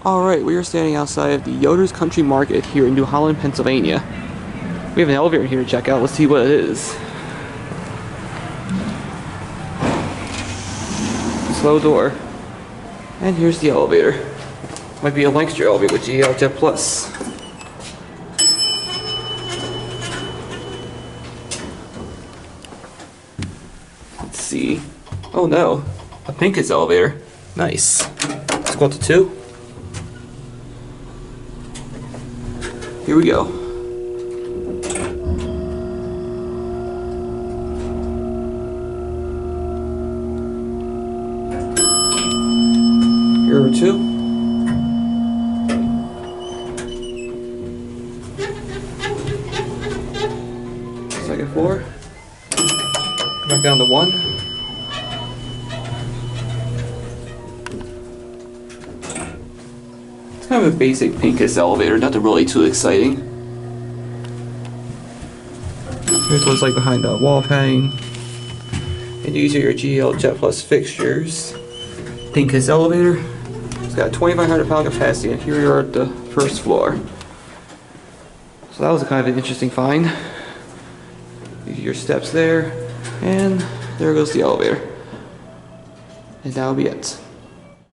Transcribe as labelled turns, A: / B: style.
A: Alright, we are standing outside of the Yoder's Country Market here in New Holland, Pennsylvania. We have an elevator here to check out. Let's see what it is. Slow door. And here's the elevator. Might be a Lancaster elevator with GL Jet Plus. Let's see. Oh no, a Pincus elevator. Nice. Let's go up to 2. Here we go. Here are 2. Second floor. Back down to 1. It's kind of a basic Pincus elevator, nothing really too exciting. Here's what it's like behind the wall padding. And these are your GL Jet Plus fixtures. Pincus elevator. It's got a 2,500 pound capacity, and here we are at the first floor. So that was a kind of an interesting find. Your steps there, and there goes the elevator. And that'll be it.